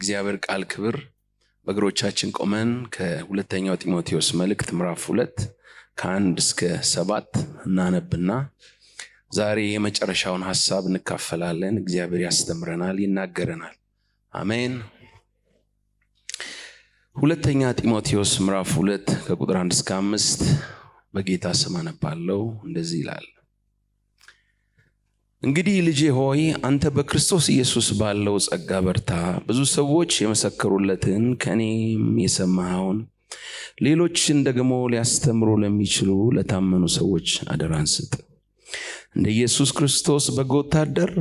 እግዚአብሔር ቃል ክብር በእግሮቻችን ቆመን ከሁለተኛው ጢሞቴዎስ መልእክት ምዕራፍ 2 ከ1 እስከ 7 እናነብና ዛሬ የመጨረሻውን ሐሳብ እንካፈላለን። እግዚአብሔር ያስተምረናል፣ ይናገረናል። አሜን። ሁለተኛ ጢሞቴዎስ ምዕራፍ 2 ከቁጥር 1 እስከ 5 በጌታ ስም አነባለሁ። እንደዚህ ይላል። እንግዲህ ልጄ ሆይ አንተ በክርስቶስ ኢየሱስ ባለው ጸጋ በርታ። ብዙ ሰዎች የመሰከሩለትን ከኔም የሰማኸውን ሌሎችን ደግሞ ሊያስተምሩ ለሚችሉ ለታመኑ ሰዎች አደራን ስጥ። እንደ ኢየሱስ ክርስቶስ በጎ ወታደር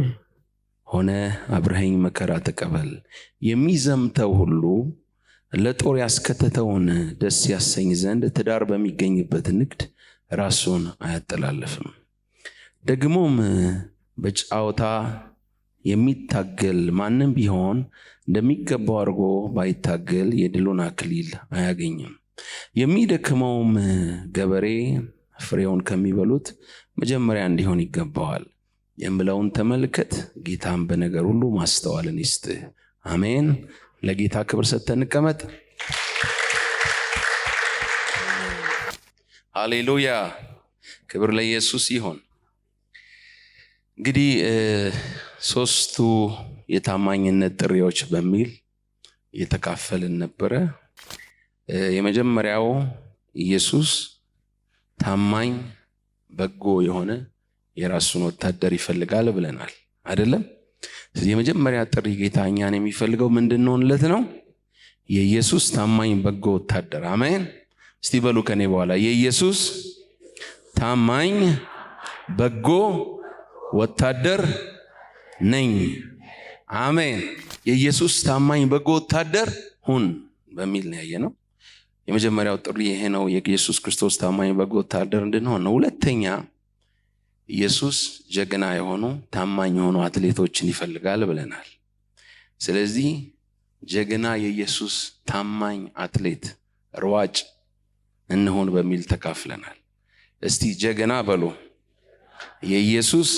ሆነ አብረኸኝ መከራ ተቀበል። የሚዘምተው ሁሉ ለጦር ያስከተተውን ደስ ያሰኝ ዘንድ ትዳር በሚገኝበት ንግድ ራሱን አያጠላልፍም። ደግሞም በጫወታ የሚታገል ማንም ቢሆን እንደሚገባው አድርጎ ባይታገል የድሉን አክሊል አያገኝም። የሚደክመውም ገበሬ ፍሬውን ከሚበሉት መጀመሪያ እንዲሆን ይገባዋል የምለውን ተመልከት። ጌታም በነገር ሁሉ ማስተዋልን ይስጥህ። አሜን። ለጌታ ክብር ሰጥተን እንቀመጥ። ሃሌሉያ። ክብር ለኢየሱስ ይሁን። እንግዲህ ሶስቱ የታማኝነት ጥሪዎች በሚል እየተካፈልን ነበረ። የመጀመሪያው ኢየሱስ ታማኝ በጎ የሆነ የራሱን ወታደር ይፈልጋል ብለናል አይደለም? የመጀመሪያ ጥሪ ጌታ እኛን የሚፈልገው ምንድነውለት ነው? የኢየሱስ ታማኝ በጎ ወታደር። አሜን። እስቲ በሉ ከኔ በኋላ የኢየሱስ ታማኝ በጎ ወታደር ነኝ። አሜን። የኢየሱስ ታማኝ በጎ ወታደር ሁን በሚል ነው ያየነው። የመጀመሪያው ጥሪ ይሄ ነው፣ የኢየሱስ ክርስቶስ ታማኝ በጎ ወታደር እንድንሆን ነው። ሁለተኛ ኢየሱስ ጀግና የሆኑ ታማኝ የሆኑ አትሌቶችን ይፈልጋል ብለናል። ስለዚህ ጀግና የኢየሱስ ታማኝ አትሌት ሯጭ እንሆን በሚል ተካፍለናል። እስቲ ጀግና በሉ። የኢየሱስ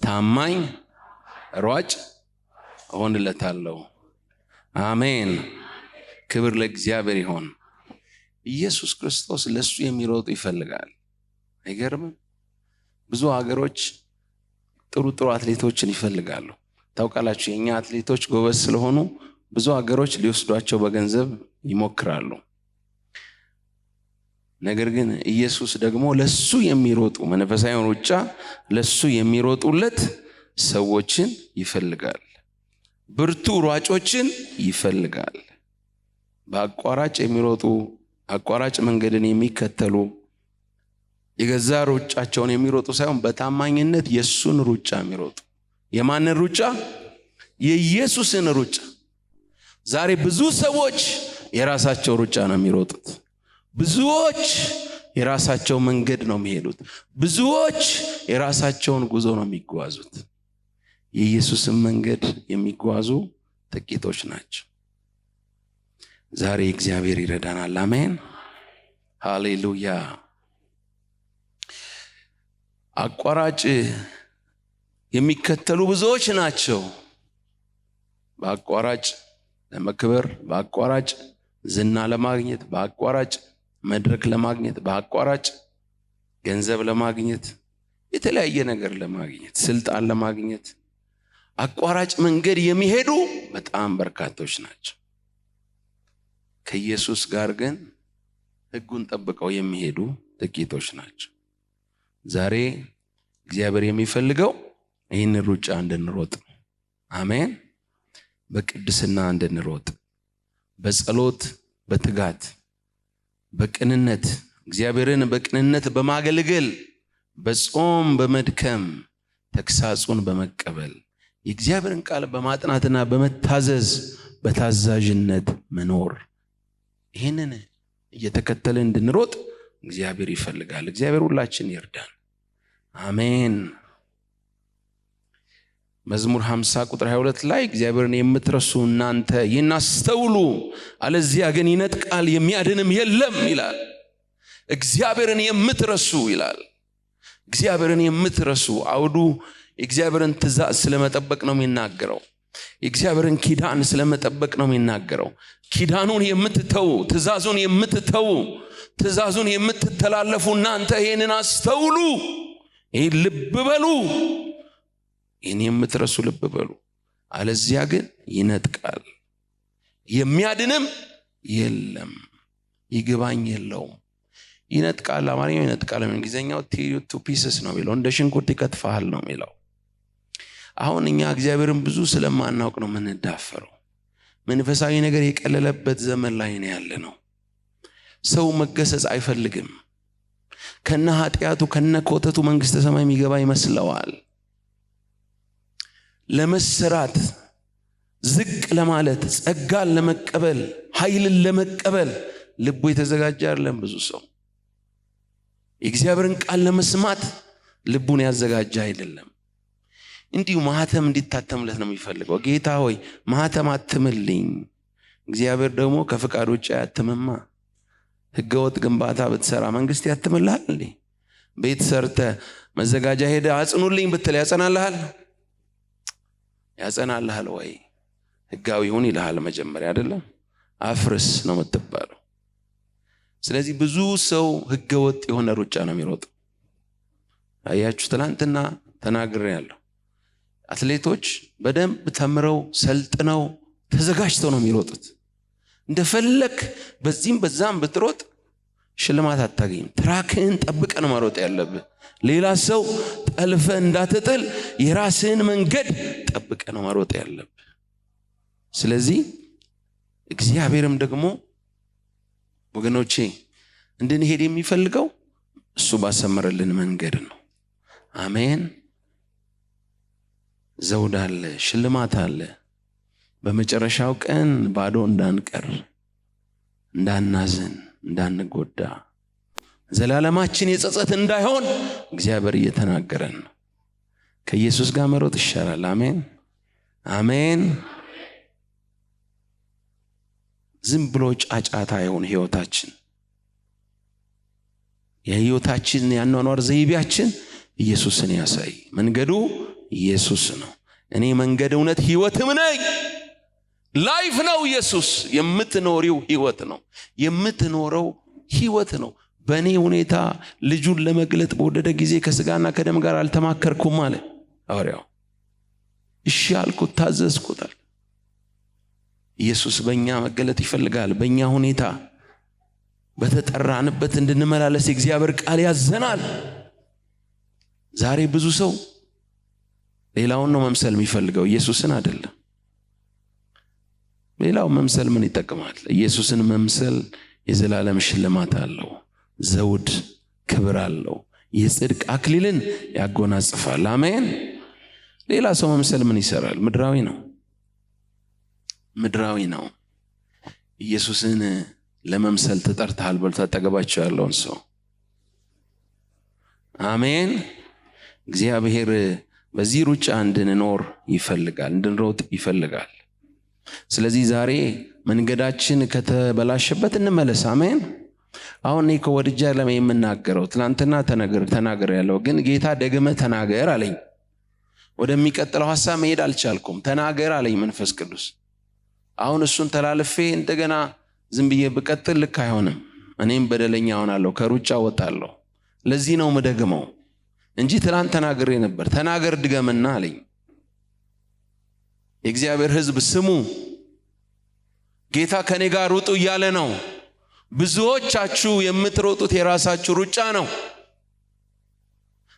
ታማኝ ሯጭ እሆንለታለሁ። አሜን። ክብር ለእግዚአብሔር ይሁን። ኢየሱስ ክርስቶስ ለሱ የሚሮጡ ይፈልጋል። አይገርምም? ብዙ ሀገሮች ጥሩ አትሌቶችን ይፈልጋሉ። ታውቃላችሁ፣ የኛ አትሌቶች ጎበዝ ስለሆኑ ብዙ ሀገሮች ሊወስዷቸው በገንዘብ ይሞክራሉ። ነገር ግን ኢየሱስ ደግሞ ለሱ የሚሮጡ መንፈሳዊ ሩጫ ለሱ የሚሮጡለት ሰዎችን ይፈልጋል። ብርቱ ሯጮችን ይፈልጋል። በአቋራጭ የሚሮጡ አቋራጭ መንገድን የሚከተሉ የገዛ ሩጫቸውን የሚሮጡ ሳይሆን በታማኝነት የሱን ሩጫ የሚሮጡ። የማንን ሩጫ? የኢየሱስን ሩጫ። ዛሬ ብዙ ሰዎች የራሳቸው ሩጫ ነው የሚሮጡት። ብዙዎች የራሳቸው መንገድ ነው የሚሄዱት። ብዙዎች የራሳቸውን ጉዞ ነው የሚጓዙት። የኢየሱስን መንገድ የሚጓዙ ጥቂቶች ናቸው። ዛሬ እግዚአብሔር ይረዳናል። አሜን። ሃሌሉያ። አቋራጭ የሚከተሉ ብዙዎች ናቸው። በአቋራጭ ለመክበር፣ በአቋራጭ ዝና ለማግኘት፣ በአቋራጭ መድረክ ለማግኘት፣ በአቋራጭ ገንዘብ ለማግኘት፣ የተለያየ ነገር ለማግኘት፣ ስልጣን ለማግኘት አቋራጭ መንገድ የሚሄዱ በጣም በርካቶች ናቸው። ከኢየሱስ ጋር ግን ሕጉን ጠብቀው የሚሄዱ ጥቂቶች ናቸው። ዛሬ እግዚአብሔር የሚፈልገው ይህን ሩጫ እንድንሮጥ። አሜን። በቅድስና እንድንሮጥ፣ በጸሎት፣ በትጋት፣ በቅንነት እግዚአብሔርን በቅንነት በማገልገል፣ በጾም በመድከም፣ ተግሳጹን በመቀበል፣ የእግዚአብሔርን ቃል በማጥናትና በመታዘዝ በታዛዥነት መኖር። ይህንን እየተከተልን እንድንሮጥ እግዚአብሔር ይፈልጋል። እግዚአብሔር ሁላችን ይርዳን። አሜን። መዝሙር 50 ቁጥር 22 ላይ እግዚአብሔርን የምትረሱ እናንተ ይህን አስተውሉ፣ አለዚያ ግን ይነጥቃል የሚያድንም የለም ይላል። እግዚአብሔርን የምትረሱ ይላል። እግዚአብሔርን የምትረሱ አውዱ የእግዚአብሔርን ትእዛዝ ስለመጠበቅ ነው የሚናገረው። የእግዚአብሔርን ኪዳን ስለመጠበቅ ነው የሚናገረው። ኪዳኑን የምትተው ትእዛዙን የምትተው ትእዛዙን የምትተላለፉ እናንተ ይህንን አስተውሉ፣ ይህን ልብ በሉ፣ ይህን የምትረሱ ልብ በሉ፣ አለዚያ ግን ይነጥቃል፣ የሚያድንም የለም፣ ይግባኝ የለውም። ይነጥቃል፣ አማርኛው ይነጥቃል፣ እንግሊዝኛው ቱ ፒስስ ነው የሚለው፣ እንደ ሽንኩርት ይከትፋል ነው የሚለው። አሁን እኛ እግዚአብሔርን ብዙ ስለማናውቅ ነው የምንዳፈረው። መንፈሳዊ ነገር የቀለለበት ዘመን ላይ ነው ያለ ነው። ሰው መገሰጽ አይፈልግም። ከነ ኃጢአቱ ከነ ኮተቱ መንግስተ ሰማይ የሚገባ ይመስለዋል። ለመሰራት ዝቅ ለማለት ጸጋን ለመቀበል ኃይልን ለመቀበል ልቡ የተዘጋጀ አይደለም ብዙ ሰው። የእግዚአብሔርን ቃል ለመስማት ልቡን ያዘጋጀ አይደለም። እንዲሁ ማህተም እንዲታተምለት ነው የሚፈልገው። ጌታ ሆይ ማህተም አትምልኝ። እግዚአብሔር ደግሞ ከፍቃድ ውጭ አያትምማ። ህገወጥ ግንባታ ብትሰራ መንግስት ያትምልሃል እንዴ? ቤት ሰርተ መዘጋጃ ሄደ አጽኑልኝ ብትል ያጸናልሃል? ያጸናልሃል ወይ? ህጋዊውን ይልሃል መጀመሪያ አይደለም? አፍርስ ነው የምትባለው። ስለዚህ ብዙ ሰው ህገወጥ የሆነ ሩጫ ነው የሚሮጠው። አያችሁ፣ ትናንትና ተናግሬያለሁ። አትሌቶች በደንብ ተምረው ሰልጥነው ተዘጋጅተው ነው የሚሮጡት። እንደፈለክ በዚህም በዛም ብትሮጥ ሽልማት አታገኝም። ትራክህን ጠብቀህ ነው መሮጥ ያለብህ። ሌላ ሰው ጠልፈ እንዳትጥል የራስህን መንገድ ጠብቀህ ነው መሮጥ ያለብህ። ስለዚህ እግዚአብሔርም ደግሞ ወገኖቼ እንድንሄድ የሚፈልገው እሱ ባሰመረልን መንገድ ነው። አሜን። ዘውድ አለ፣ ሽልማት አለ። በመጨረሻው ቀን ባዶ እንዳንቀር፣ እንዳናዝን፣ እንዳንጎዳ፣ ዘላለማችን የጸጸት እንዳይሆን እግዚአብሔር እየተናገረን ነው። ከኢየሱስ ጋር መሮጥ ይሻላል። አሜን አሜን። ዝም ብሎ ጫጫታ አይሆን ህይወታችን። የህይወታችን ያኗኗር ዘይቤያችን ኢየሱስን ያሳይ። መንገዱ ኢየሱስ ነው። እኔ መንገድ፣ እውነት፣ ህይወትም ነኝ። ላይፍ ነው ኢየሱስ። የምትኖሪው ህይወት ነው። የምትኖረው ህይወት ነው። በእኔ ሁኔታ ልጁን ለመግለጥ በወደደ ጊዜ ከስጋና ከደም ጋር አልተማከርኩም አለ ሐዋርያው። እሺ አልኩት፣ ታዘዝኩታል። ኢየሱስ በእኛ መገለጥ ይፈልጋል። በእኛ ሁኔታ በተጠራንበት እንድንመላለስ የእግዚአብሔር ቃል ያዘናል። ዛሬ ብዙ ሰው ሌላውን ነው መምሰል የሚፈልገው፣ ኢየሱስን አይደለም። ሌላው መምሰል ምን ይጠቅማል? ኢየሱስን መምሰል የዘላለም ሽልማት አለው፣ ዘውድ ክብር አለው፣ የጽድቅ አክሊልን ያጎናጽፋል። አሜን። ሌላ ሰው መምሰል ምን ይሰራል? ምድራዊ ነው፣ ምድራዊ ነው። ኢየሱስን ለመምሰል ተጠርተሃል በሉት አጠገባቸው ያለውን ሰው። አሜን። እግዚአብሔር በዚህ ሩጫ እንድንኖር ይፈልጋል፣ እንድንሮጥ ይፈልጋል። ስለዚህ ዛሬ መንገዳችን ከተበላሸበት እንመለስ። አሜን። አሁን እኔ ከወድጃ ለምን የምናገረው? ትናንትና ተናገር ያለው ግን ጌታ ደግመ ተናገር አለኝ። ወደሚቀጥለው ሐሳብ መሄድ አልቻልኩም። ተናገር አለኝ መንፈስ ቅዱስ። አሁን እሱን ተላልፌ እንደገና ዝም ብዬ ብቀጥል ልክ አይሆንም። እኔም በደለኛ ሆናለሁ፣ ከሩጫ ወጣለሁ። ለዚህ ነው ምደግመው እንጂ ትናንት ተናግሬ ነበር። ተናገር ድገምና አለኝ። የእግዚአብሔር ሕዝብ ስሙ፣ ጌታ ከኔ ጋር ሩጡ እያለ ነው። ብዙዎቻችሁ የምትሮጡት የራሳችሁ ሩጫ ነው።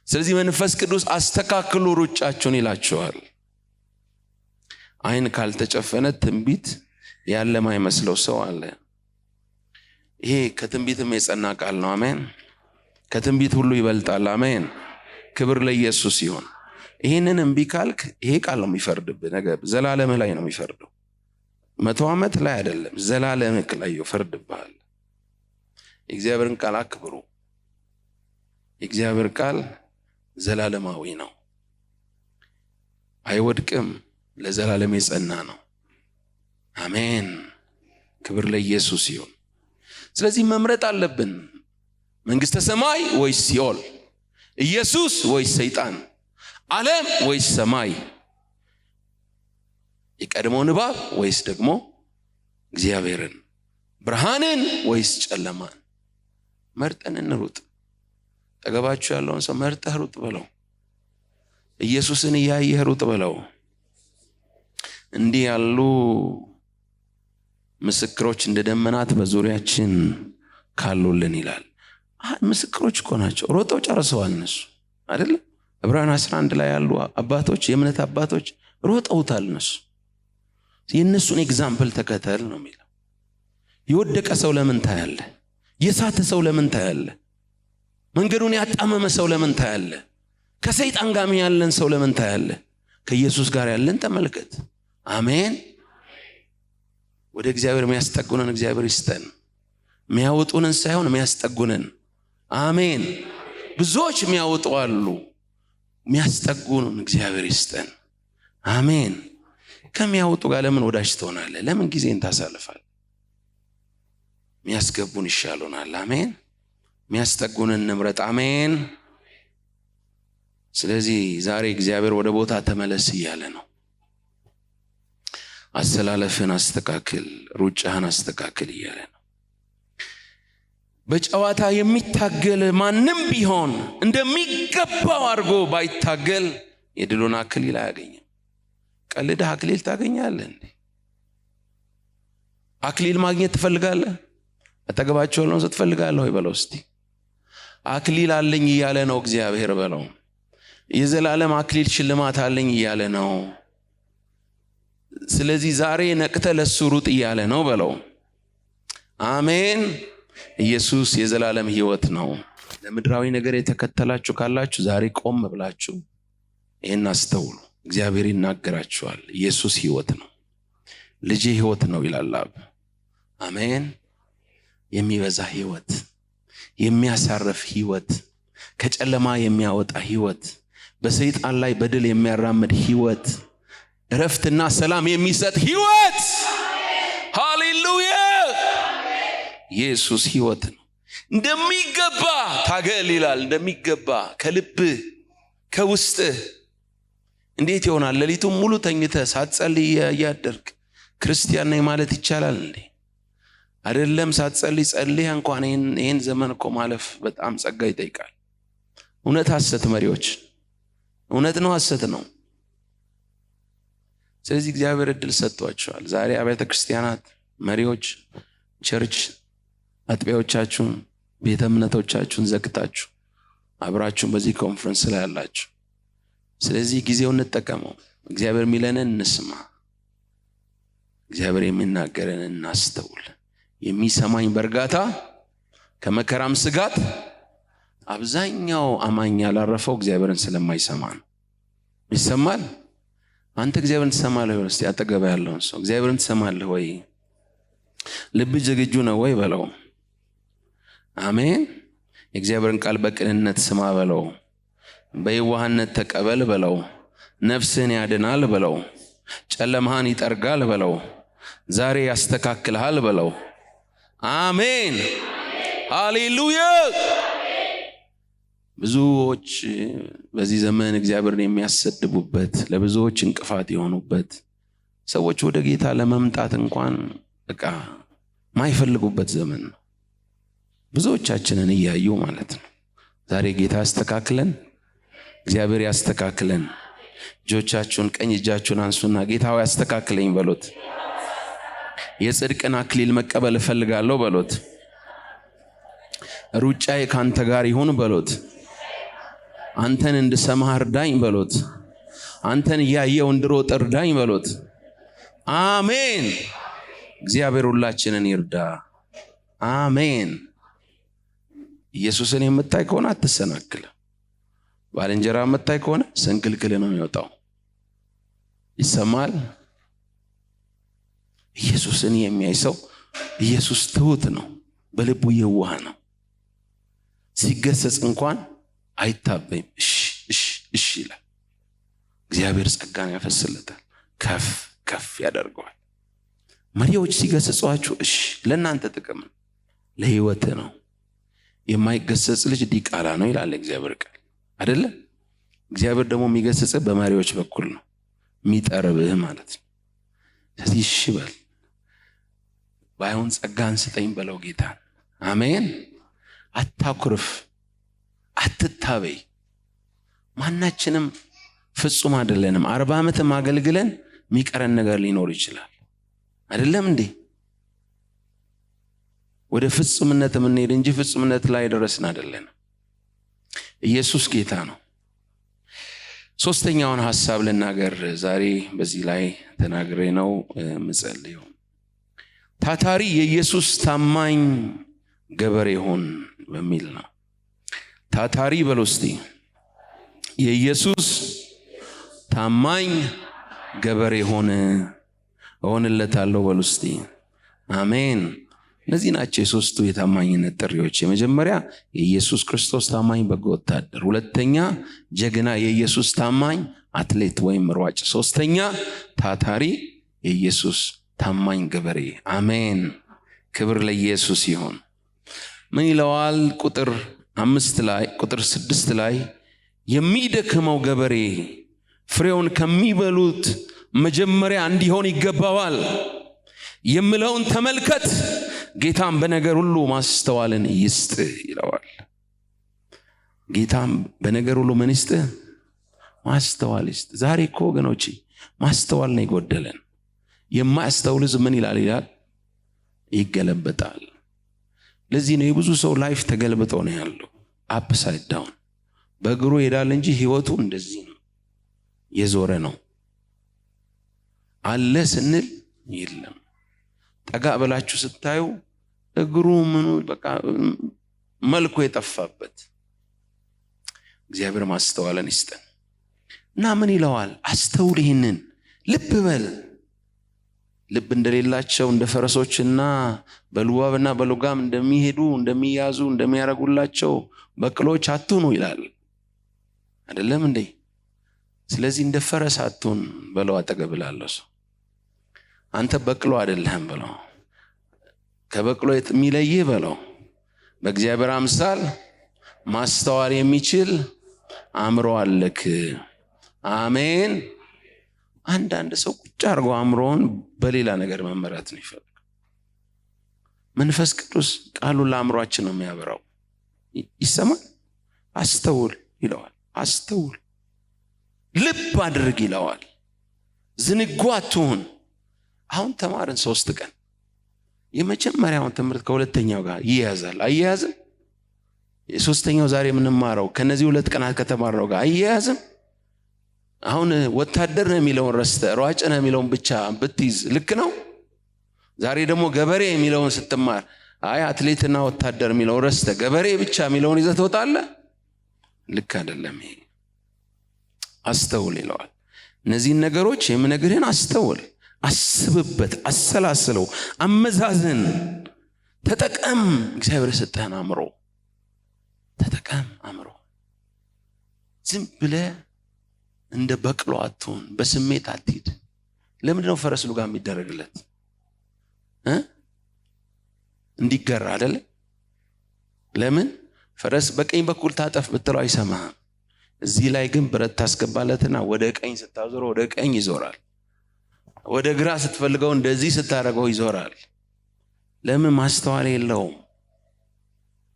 ስለዚህ መንፈስ ቅዱስ አስተካክሉ ሩጫችሁን ይላችኋል። አይን ካልተጨፈነ ትንቢት ያለ ማይመስለው ሰው አለ። ይሄ ከትንቢትም የጸና ቃል ነው። አሜን። ከትንቢት ሁሉ ይበልጣል። አሜን። ክብር ለኢየሱስ ይሁን። ይሄንን እምቢ ካልክ ይሄ ቃል ነው የሚፈርድብህ። ነገር ዘላለምህ ላይ ነው የሚፈርደው። 100 ዓመት ላይ አይደለም፣ ዘላለምህ ላይ ይፈርድብሃል። የእግዚአብሔርን ቃል አክብሩ። የእግዚአብሔር ቃል ዘላለማዊ ነው፣ አይወድቅም፣ ለዘላለም የጸና ነው። አሜን። ክብር ለኢየሱስ ይሁን። ስለዚህ መምረጥ አለብን። መንግስተ ሰማይ ወይስ ሲኦል? ኢየሱስ ወይስ ሰይጣን? ዓለም ወይስ ሰማይ? የቀድሞውን እባብ ወይስ ደግሞ እግዚአብሔርን? ብርሃንን ወይስ ጨለማን? መርጠን እንሩጥ። አጠገባችሁ ያለውን ሰው መርጠህ ሩጥ በለው። ኢየሱስን እያየህ ሩጥ በለው። እንዲህ ያሉ ምስክሮች እንደ ደመናት በዙሪያችን ካሉልን ይላል። ምስክሮች እኮ ናቸው። ሮጠው ጨርሰዋል እነሱ አይደል? ዕብራውያን 11 ላይ ያሉ አባቶች፣ የእምነት አባቶች ሮጠውታል። እነሱ የእነሱን ኤግዛምፕል ተከተል ነው የሚለው። የወደቀ ሰው ለምን ታያለህ? የሳተ ሰው ለምን ታያለህ? መንገዱን ያጣመመ ሰው ለምን ታያለህ? ከሰይጣን ጋር ያለን ሰው ለምን ታያለህ? ከኢየሱስ ጋር ያለን ተመልከት። አሜን። ወደ እግዚአብሔር የሚያስጠጉንን እግዚአብሔር ይስጠን። የሚያወጡንን ሳይሆን የሚያስጠጉንን። አሜን። ብዙዎች የሚያወጡ አሉ፣ የሚያስጠጉንን እግዚአብሔር ይስጠን። አሜን። ከሚያወጡ ጋር ለምን ወዳጅ ትሆናለህ? ለምን ጊዜን ታሳልፋለህ? የሚያስገቡን ይሻሉናል። አሜን። የሚያስጠጉንን ንምረጥ። አሜን። ስለዚህ ዛሬ እግዚአብሔር ወደ ቦታ ተመለስ እያለ ነው። አሰላለፍን አስተካክል፣ ሩጫህን አስተካክል እያለ ነው። በጨዋታ የሚታገል ማንም ቢሆን እንደሚገባው አድርጎ ባይታገል የድሉን አክሊል አያገኝም። ቀልደህ አክሊል ታገኛለህ እንዴ? አክሊል ማግኘት ትፈልጋለህ? አጠገባቸው ያለውን ሰው ትፈልጋለህ ወይ በለው እስቲ። አክሊል አለኝ እያለ ነው እግዚአብሔር በለው። የዘላለም አክሊል ሽልማት አለኝ እያለ ነው። ስለዚህ ዛሬ ነቅተህ ለሱ ሩጥ እያለ ነው በለው። አሜን። ኢየሱስ የዘላለም ሕይወት ነው። ለምድራዊ ነገር የተከተላችሁ ካላችሁ ዛሬ ቆም ብላችሁ ይህን አስተውሉ። እግዚአብሔር ይናገራችኋል። ኢየሱስ ሕይወት ነው፣ ልጄ ሕይወት ነው ይላል አብ። አሜን። የሚበዛ ሕይወት፣ የሚያሳርፍ ሕይወት፣ ከጨለማ የሚያወጣ ሕይወት፣ በሰይጣን ላይ በድል የሚያራምድ ሕይወት፣ እረፍትና ሰላም የሚሰጥ ሕይወት። ሃሌሉያ! ኢየሱስ ሕይወት ነው። እንደሚገባ ታገል ይላል። እንደሚገባ ከልብህ ከውስጥህ። እንዴት ይሆናል? ሌሊቱን ሙሉ ተኝተህ ሳትጸልይ እያደርክ ክርስቲያን ነኝ ማለት ይቻላል እንዴ? አይደለም። ሳትጸልይ ጸልይ እንኳን ይህን ዘመን እኮ ማለፍ በጣም ጸጋ ይጠይቃል። እውነት ሐሰት መሪዎች፣ እውነት ነው ሐሰት ነው። ስለዚህ እግዚአብሔር እድል ሰጥቷቸዋል። ዛሬ አብያተ ክርስቲያናት መሪዎች፣ ቸርች አጥቢያዎቻችሁን፣ ቤተ እምነቶቻችሁን ዘግታችሁ አብራችሁን በዚህ ኮንፈረንስ ላይ ያላችሁ፣ ስለዚህ ጊዜውን እንጠቀመው። እግዚአብሔር የሚለንን እንስማ፣ እግዚአብሔር የሚናገረን እናስተውል። የሚሰማኝ በእርጋታ ከመከራም ስጋት። አብዛኛው አማኝ ያላረፈው እግዚአብሔርን ስለማይሰማ ነው። ይሰማል። አንተ እግዚአብሔርን ትሰማለህ ወይ? እስቲ አጠገባ ያለውን ሰው እግዚአብሔርን ትሰማለህ ወይ? ልብ ዝግጁ ነው ወይ በለው። አሜን። የእግዚአብሔርን ቃል በቅንነት ስማ በለው። በየዋህነት ተቀበል በለው። ነፍስህን ያድናል በለው። ጨለማህን ይጠርጋል በለው። ዛሬ ያስተካክልሃል በለው። አሜን። ሃሌሉያ። ብዙዎች በዚህ ዘመን እግዚአብሔርን የሚያሰድቡበት፣ ለብዙዎች እንቅፋት የሆኑበት ሰዎች ወደ ጌታ ለመምጣት እንኳን ማይፈልጉበት ዘመን ነው። ብዙዎቻችንን እያዩ ማለት ነው። ዛሬ ጌታ ያስተካክለን፣ እግዚአብሔር ያስተካክለን። እጆቻችሁን ቀኝ እጃችሁን አንሱና ጌታ ሆይ ያስተካክለኝ በሉት። የጽድቅን አክሊል መቀበል እፈልጋለሁ በሉት። ሩጫዬ ካንተ ጋር ይሁን በሉት። አንተን እንድሰማህ እርዳኝ በሉት። አንተን እያየው እንድሮጥ እርዳኝ በሉት። አሜን። እግዚአብሔር ሁላችንን ይርዳ። አሜን። ኢየሱስን የምታይ ከሆነ አትሰናክልም። ባልንጀራ የምታይ ከሆነ ስንክልክል ነው የሚወጣው። ይሰማል። ኢየሱስን የሚያይ ሰው ኢየሱስ ትሁት ነው፣ በልቡ የዋህ ነው። ሲገሰጽ እንኳን አይታበይም። እሺ ይላል። እግዚአብሔር ጸጋን ያፈስለታል፣ ከፍ ከፍ ያደርገዋል። መሪዎች ሲገሰጿችሁ እሺ፣ ለእናንተ ጥቅም ነው፣ ለህይወት ነው። የማይገሰጽ ልጅ ዲቃላ ነው ይላል እግዚአብሔር ቃል አይደለ? እግዚአብሔር ደግሞ የሚገሰጽ በመሪዎች በኩል ነው፣ የሚጠርብህ ማለት ነው። ስለዚህ እሺ በል፣ ባይሆን ጸጋን ስጠኝ በለው ጌታን። አሜን። አታኩርፍ፣ አትታበይ። ማናችንም ፍጹም አይደለንም። 40 ዓመትም አገልግለን የሚቀረን ነገር ሊኖር ይችላል። አይደለም እንዴ? ወደ ፍጹምነት የምንሄድ እንጂ ፍጹምነት ላይ ደረስን አይደለንም። ኢየሱስ ጌታ ነው። ሶስተኛውን ሐሳብ ልናገር ዛሬ። በዚህ ላይ ተናግሬ ነው ምጸልየው። ታታሪ የኢየሱስ ታማኝ ገበሬ ሆን በሚል ነው። ታታሪ በሉ እስቲ። የኢየሱስ ታማኝ ገበሬ እሆንለታለሁ በሉ እስቲ። አሜን። እነዚህ ናቸው የሶስቱ የታማኝነት ጥሪዎች። የመጀመሪያ የኢየሱስ ክርስቶስ ታማኝ በጎ ወታደር፣ ሁለተኛ ጀግና የኢየሱስ ታማኝ አትሌት ወይም ሯጭ፣ ሶስተኛ ታታሪ የኢየሱስ ታማኝ ገበሬ። አሜን። ክብር ለኢየሱስ ይሁን። ምን ይለዋል? ቁጥር 6 ላይ የሚደክመው ገበሬ ፍሬውን ከሚበሉት መጀመሪያ እንዲሆን ይገባዋል የምለውን ተመልከት፣ ጌታም በነገር ሁሉ ማስተዋልን ይስጥ ይለዋል። ጌታም በነገር ሁሉ ምን ይስጥ? ማስተዋል ይስጥ። ዛሬ እኮ ወገኖቼ ማስተዋል ነው የጎደለን። የማያስተውል ሕዝብ ምን ይላል? ይገለበጣል። ለዚህ ነው የብዙ ሰው ላይፍ ተገልብጦ ነው ያለው፣ አፕሳይድ ዳውን። በእግሩ ይሄዳል እንጂ ህይወቱ እንደዚህ ነው፣ የዞረ ነው። አለ ስንል የለም። ጠጋ ብላችሁ ስታዩ እግሩ ምኑ በቃ መልኩ የጠፋበት። እግዚአብሔር ማስተዋልን ይስጠን እና ምን ይለዋል? አስተውል፣ ይህንን ልብ በል። ልብ እንደሌላቸው እንደ ፈረሶችና በልዋብና በልጓም እንደሚሄዱ እንደሚያዙ እንደሚያረጉላቸው በቅሎች አትሁኑ ይላል። አይደለም እንዴ? ስለዚህ እንደ ፈረስ አትሁን በለው። አጠገብ ላለው ሰው አንተ በቅሎ አይደለህም በለው። ከበቅሎ የሚለይህ በለው በእግዚአብሔር አምሳል ማስተዋል የሚችል አእምሮ አለክ። አሜን። አንዳንድ ሰው ቁጭ አድርጎ አእምሮውን በሌላ ነገር መመራት ነው ይፈልግ። መንፈስ ቅዱስ ቃሉን ለአእምሯችን ነው የሚያበራው። ይሰማል። አስተውል ይለዋል። አስተውል፣ ልብ አድርግ ይለዋል። ዝንጉ አትሁን። አሁን ተማርን 3 ቀን። የመጀመሪያውን ትምህርት ከሁለተኛው ጋር ይያዛል አያያዝም? የሶስተኛው ዛሬ የምንማረው ከነዚህ 2 ቀናት ከተማርነው ጋር አያያዝም? አሁን ወታደር ነው የሚለውን ረስተ ሯጭ ነው የሚለውን ብቻ ብትይዝ ልክ ነው። ዛሬ ደግሞ ገበሬ የሚለውን ስትማር አይ አትሌትና ወታደር የሚለውን ረስተ ገበሬ ብቻ የሚለውን ይዘህ ትወጣለህ። ልክ አይደለም። ይሄ አስተውል ይለዋል። እነዚህን ነገሮች የምነግርህን አስተውል፣ አስብበት፣ አሰላስለው፣ አመዛዝን፣ ተጠቀም። እግዚአብሔር የሰጠህን አእምሮ ተጠቀም። አእምሮ ዝም ብለህ እንደ በቅሎ አትሁን፣ በስሜት አትሂድ። ለምንድነው ፈረስ ሉጋ የሚደረግለት? እንዲገራ አይደለ? ለምን? ፈረስ በቀኝ በኩል ታጠፍ ብትለው አይሰማህም። እዚህ ላይ ግን ብረት ታስገባለትና ወደ ቀኝ ስታዞረው ወደ ቀኝ ይዞራል። ወደ ግራ ስትፈልገው እንደዚህ ስታደርገው ይዞራል። ለምን? ማስተዋል የለውም።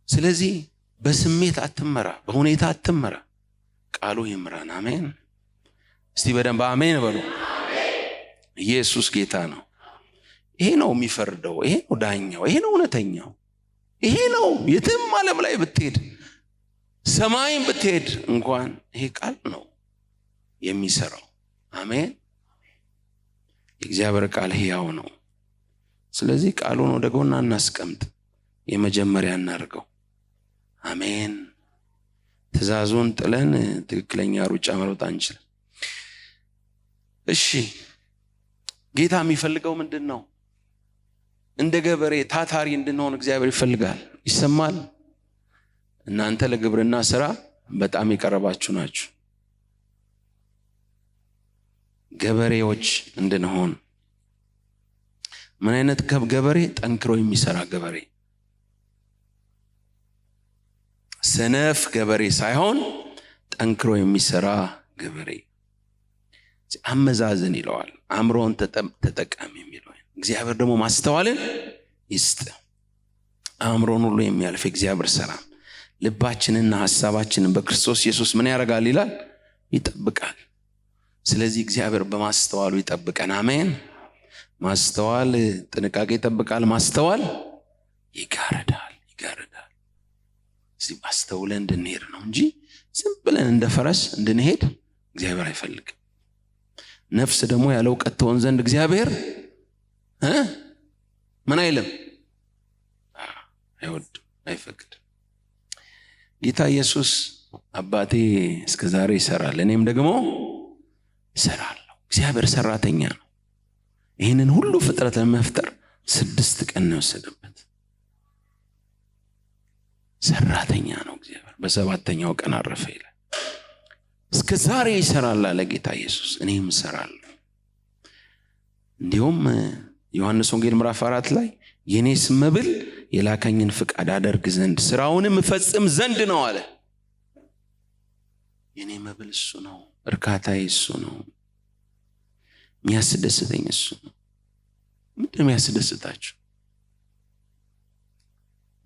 ስለዚህ በስሜት አትመራ፣ በሁኔታ አትመራ። ቃሉ ይምራን። አሜን። እስቲ በደንብ አሜን በሉ። ኢየሱስ ጌታ ነው። ይሄ ነው የሚፈርደው። ይሄ ነው ዳኛው። ይሄ ነው እውነተኛው። ይሄ ነው የትም ዓለም ላይ ብትሄድ፣ ሰማይም ብትሄድ እንኳን ይሄ ቃል ነው የሚሰራው። አሜን። የእግዚአብሔር ቃል ሕያው ነው። ስለዚህ ቃሉን ወደ ጎን እናስቀምጥ፣ የመጀመሪያ እናድርገው። አሜን። ትእዛዙን ጥለን ትክክለኛ ሩጫ መሮጥ አንችልም። እሺ፣ ጌታ የሚፈልገው ምንድን ነው? እንደ ገበሬ ታታሪ እንድንሆን እግዚአብሔር ይፈልጋል። ይሰማል። እናንተ ለግብርና ስራ በጣም የቀረባችሁ ናችሁ። ገበሬዎች እንድንሆን። ምን አይነት ገበሬ? ጠንክሮ የሚሰራ ገበሬ። ሰነፍ ገበሬ ሳይሆን ጠንክሮ የሚሰራ ገበሬ። አመዛዝን ይለዋል። አእምሮን ተጠቀም የሚለው እግዚአብሔር ደግሞ ማስተዋልን ይስጥ። አእምሮን ሁሉ የሚያልፍ እግዚአብሔር ሰላም ልባችንና ሐሳባችንን በክርስቶስ ኢየሱስ ምን ያደርጋል ይላል? ይጠብቃል። ስለዚህ እግዚአብሔር በማስተዋሉ ይጠብቀን። አሜን። ማስተዋል ጥንቃቄ ይጠብቃል። ማስተዋል ይጋረዳል። ስለዚህ አስተውለን እንድንሄድ ነው እንጂ ዝም ብለን እንደ ፈረስ እንድንሄድ እግዚአብሔር አይፈልግም። ነፍስ ደግሞ ያለ እውቀት ትሆን ዘንድ እግዚአብሔር ምን አይልም? አይወድም፣ አይፈቅድም። ጌታ ኢየሱስ አባቴ እስከ ዛሬ ይሰራል፣ እኔም ደግሞ እሰራለሁ። እግዚአብሔር ሰራተኛ ነው። ይህንን ሁሉ ፍጥረት ለመፍጠር 6 ቀን ነው የወሰደበት። ሰራተኛ ነው እግዚአብሔር። በ7ኛው ቀን አረፈ ይላል። እስከ ዛሬ ይሰራል አለ ጌታ ኢየሱስ፣ እኔም እሰራለሁ። እንዲሁም ዮሐንስ ወንጌል ምዕራፍ 4 ላይ የኔስ መብል የላከኝን ፍቃድ አደርግ ዘንድ ስራውንም እፈጽም ዘንድ ነው አለ። የኔ መብል እሱ ነው። እርካታዬ እሱ ነው። የሚያስደስተኝ እሱ ነው። ምንድን ነው የሚያስደስታችሁ?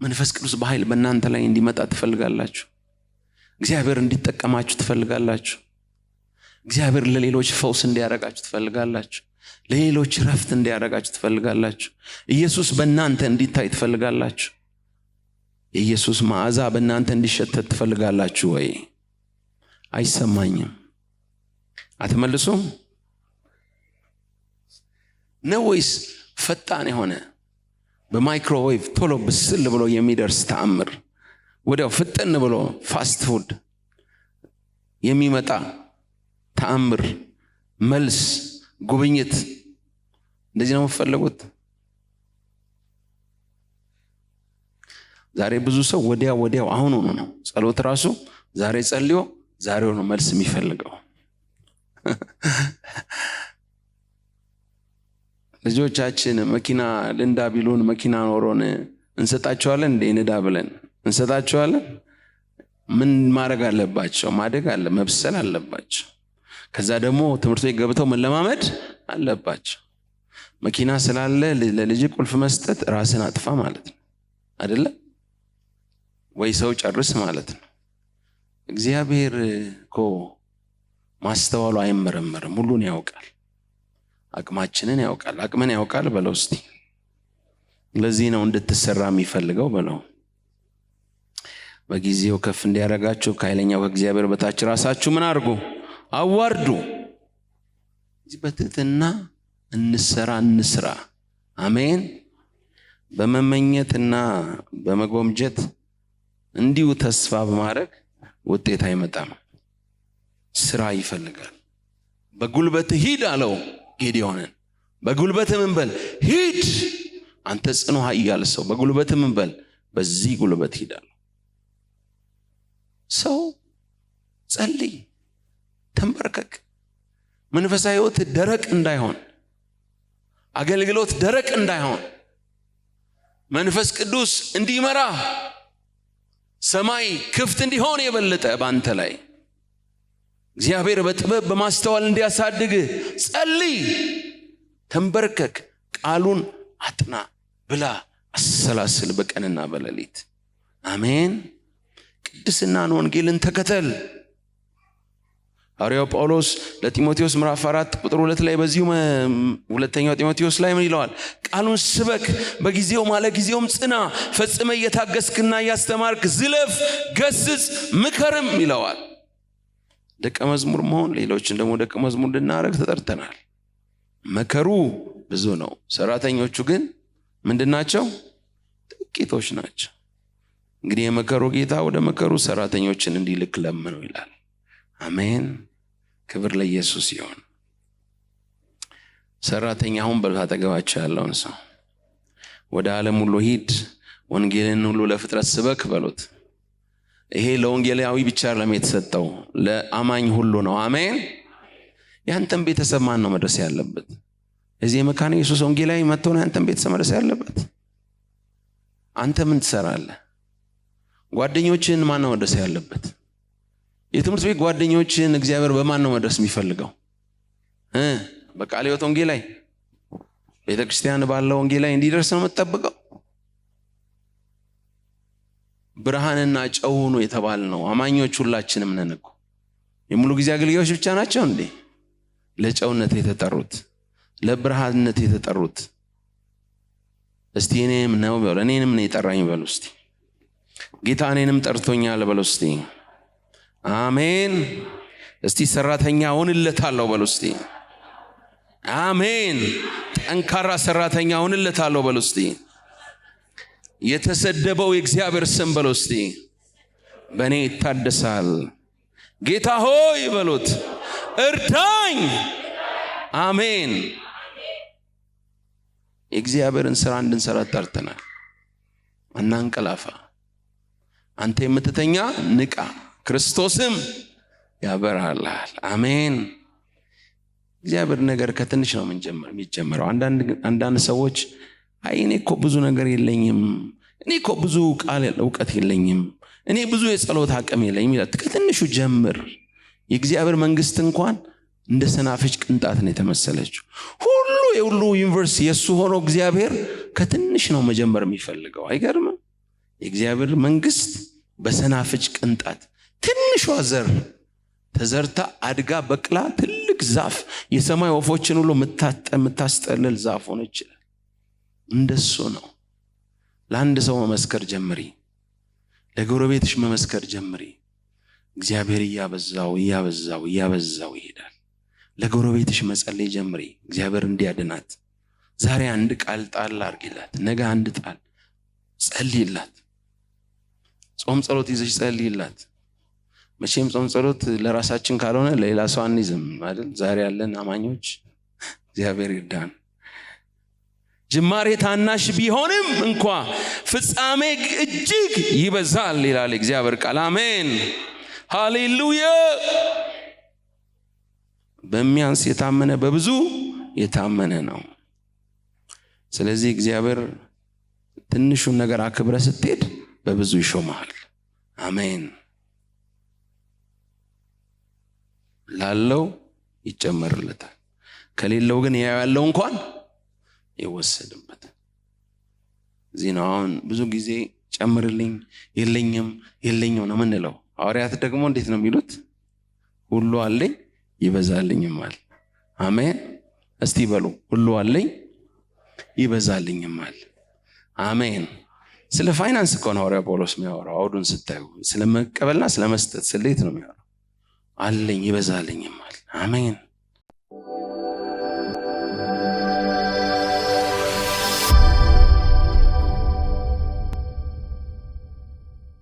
መንፈስ ቅዱስ በኃይል በእናንተ ላይ እንዲመጣ ትፈልጋላችሁ? እግዚአብሔር እንዲጠቀማችሁ ትፈልጋላችሁ? እግዚአብሔር ለሌሎች ፈውስ እንዲያደርጋችሁ ትፈልጋላችሁ? ለሌሎች ረፍት እንዲያደርጋችሁ ትፈልጋላችሁ? ኢየሱስ በእናንተ እንዲታይ ትፈልጋላችሁ? የኢየሱስ መዓዛ በእናንተ እንዲሸተት ትፈልጋላችሁ ወይ? አይሰማኝም። አትመልሱም ነው ወይስ ፈጣን የሆነ በማይክሮዌቭ ቶሎ ብስል ብሎ የሚደርስ ተአምር፣ ወዲያው ፍጥን ብሎ ፋስት ፉድ የሚመጣ ተአምር፣ መልስ፣ ጉብኝት፣ እንደዚህ ነው የምትፈልጉት? ዛሬ ብዙ ሰው ወዲያው አሁን ነው ጸሎት ራሱ ዛሬ ጸልዮ ዛሬው ነው መልስ የሚፈልገው። ልጆቻችን መኪና ልንዳ ቢሉን መኪና ኖሮን እንሰጣቸዋለን እንዴ? ንዳ ብለን እንሰጣቸዋለን? ምን ማድረግ አለባቸው? ማደግ አለ፣ መብሰል አለባቸው። ከዛ ደግሞ ትምህርት ቤት ገብተው መለማመድ አለባቸው። መኪና ስላለ ለልጅ ቁልፍ መስጠት ራስን አጥፋ ማለት ነው አይደለ? ወይ ሰው ጨርስ ማለት ነው። እግዚአብሔር እኮ ማስተዋሉ አይመረመርም፣ ሁሉን ያውቃል። አቅማችንን ያውቃል። አቅምን ያውቃል በለው እስቲ። ለዚህ ነው እንድትሰራ የሚፈልገው በለው። በጊዜው ከፍ እንዲያደርጋችሁ ከኃይለኛው ከእግዚአብሔር በታች ራሳችሁ ምን አድርጉ? አዋርዱ። እዚህ በትህትና እንስራ። አሜን። በመመኘትና በመጎምጀት እንዲሁ ተስፋ በማድረግ ውጤት አይመጣም። ስራ ይፈልጋል። በጉልበት ሂድ አለው ጌዲዮንን። በጉልበት ምን በል ሂድ፣ አንተ ጽኑ ኃያል ሰው፣ በጉልበት ምን በል በዚህ ጉልበት ሂድ አለው። ሰው ጸልይ፣ ተንበርከክ። መንፈሳዊ ሕይወት ደረቅ እንዳይሆን፣ አገልግሎት ደረቅ እንዳይሆን፣ መንፈስ ቅዱስ እንዲመራ፣ ሰማይ ክፍት እንዲሆን የበለጠ ባንተ ላይ እግዚአብሔር በጥበብ በማስተዋል እንዲያሳድግ ጸልይ፣ ተንበርከክ፣ ቃሉን አጥና፣ ብላ፣ አሰላስል በቀንና በሌሊት። አሜን። ቅድስናን ወንጌልን ተከተል። ሐዋርያው ጳውሎስ ለጢሞቴዎስ ምዕራፍ 4 ቁጥር 2 ላይ በዚሁ ሁለተኛው ጢሞቴዎስ ላይ ምን ይለዋል? ቃሉን ስበክ፣ በጊዜው ማለት ጊዜውም ጽና፣ ፈጽመ እየታገስክና እያስተማርክ ዝለፍ፣ ገስጽ፣ ምከርም ይለዋል። ደቀ መዝሙር መሆን ሌሎችን ደግሞ ደቀ መዝሙር እንድናደርግ ተጠርተናል። መከሩ ብዙ ነው፣ ሰራተኞቹ ግን ምንድናቸው? ጥቂቶች ናቸው። እንግዲህ የመከሩ ጌታ ወደ መከሩ ሰራተኞችን እንዲልክ ለምነው ይላል። አሜን። ክብር ለኢየሱስ ይሁን። ሰራተኛ አሁን በአጠገባቸው ያለውን ሰው ወደ ዓለም ሁሉ ሂድ፣ ወንጌልን ሁሉ ለፍጥረት ስበክ በሉት። ይሄ ለወንጌላዊ ብቻ የተሰጠው ለአማኝ ሁሉ ነው። አሜን። ያንተን ቤተሰብ ማን ነው መድረስ ያለበት? እዚህ የመካነ ኢየሱስ ወንጌላዊ መጥቶ ነው ያንተን ቤተሰብ መድረስ ያለበት? አንተ ምን ትሰራለህ? ጓደኞችን ማን ነው መድረስ ያለበት? የትምህርት ቤት ጓደኞችን እግዚአብሔር በማን ነው መድረስ የሚፈልገው? በቃለ ሕይወት ወንጌል ላይ ቤተክርስቲያን ባለው ወንጌል ላይ እንዲደርስ ነው የምትጠብቀው? ብርሃንና ጨው ሁኑ የተባልነው አማኞች ሁላችንም ነን እኮ። የሙሉ ጊዜ አገልጋዮች ብቻ ናቸው እንዴ ለጨውነት የተጠሩት ለብርሃንነት የተጠሩት? እስቲ እኔም ነው በሉ፣ እኔንም ነው የጠራኝ በሉ እስቲ። ጌታ እኔንም ጠርቶኛል በሉ እስቲ። አሜን። እስቲ ሰራተኛ ሆንለታለሁ በሉ እስቲ። አሜን። ጠንካራ ሰራተኛ ሆንለታለሁ በሉ እስቲ። የተሰደበው የእግዚአብሔር ስም በሉ እስቲ በእኔ ይታደሳል። ጌታ ሆይ በሉት እርዳኝ። አሜን። የእግዚአብሔርን ስራ እንድንሰራ ጠርተናል። አናንቀላፋ። አንተ የምትተኛ ንቃ፣ ክርስቶስም ያበራልሃል። አሜን። እግዚአብሔር ነገር ከትንሽ ነው የሚጀምረው። አንዳንድ ሰዎች አይ እኔ እኮ ብዙ ነገር የለኝም፣ እኔ እኮ ብዙ ቃል እውቀት የለኝም፣ እኔ ብዙ የጸሎት አቅም የለኝም ይላል። ከትንሹ ጀምር። የእግዚአብሔር መንግስት እንኳን እንደ ሰናፍጭ ቅንጣት ነው የተመሰለችው። የሁሉ ዩኒቨርስ የሱ ሆኖ እግዚአብሔር ከትንሽ ነው መጀመር የሚፈልገው። አይገርምም? የእግዚአብሔር መንግስት በሰናፍጭ ቅንጣት ትንሿ ዘር ተዘርታ አድጋ በቅላ ትልቅ ዛፍ የሰማይ ወፎችን ሁሉ የምታስጠልል ዛፍ ሆነች ይላል። እንደሱ ነው። ለአንድ ሰው መመስከር ጀምሪ፣ ለጎረቤትሽ መመስከር ጀምሪ። እግዚአብሔር እያበዛው እያበዛው እያበዛው ይሄዳል። ለጎረቤትሽ መጸለይ ጀምሪ፣ እግዚአብሔር እንዲያድናት። ዛሬ አንድ ቃል ጣል አርጊላት፣ ነገ አንድ ጣል ጸልይላት። ጾም ጸሎት ይዘሽ ጸልይላት። መቼም ጾም ጸሎት ለራሳችን ካልሆነ ለሌላ ሰው አንይዝም አይደል? ዛሬ ያለን አማኞች እግዚአብሔር ይርዳን። ጅማሬ ታናሽ ቢሆንም እንኳ ፍጻሜ እጅግ ይበዛል ይላል እግዚአብሔር ቃል። አሜን ሃሌሉያ። በሚያንስ የታመነ በብዙ የታመነ ነው። ስለዚህ እግዚአብሔር ትንሹን ነገር አክብረ ስትሄድ በብዙ ይሾማል። አሜን። ላለው ይጨመርለታል፣ ከሌለው ግን ያለው እንኳን ይወሰድበታል። እዚህ ነው አሁን ብዙ ጊዜ ጨምርልኝ የለኝም ነው ምንለው። ሐዋርያት ደግሞ እንዴት ነው የሚሉት? ሁሉ አለኝ ይበዛልኝማል። አሜን። እስቲ በሉ ሁሉ አለኝ ይበዛልኝማል። አሜን። ስለ ፋይናንስ እኮ ነው ሐዋርያ ጳውሎስ የሚያወራው። አውዱን ስታዩ ስለ መቀበልና ስለ መስጠት ስሌት ነው የሚያወራው። አለኝ ይበዛልኝማል። አሜን።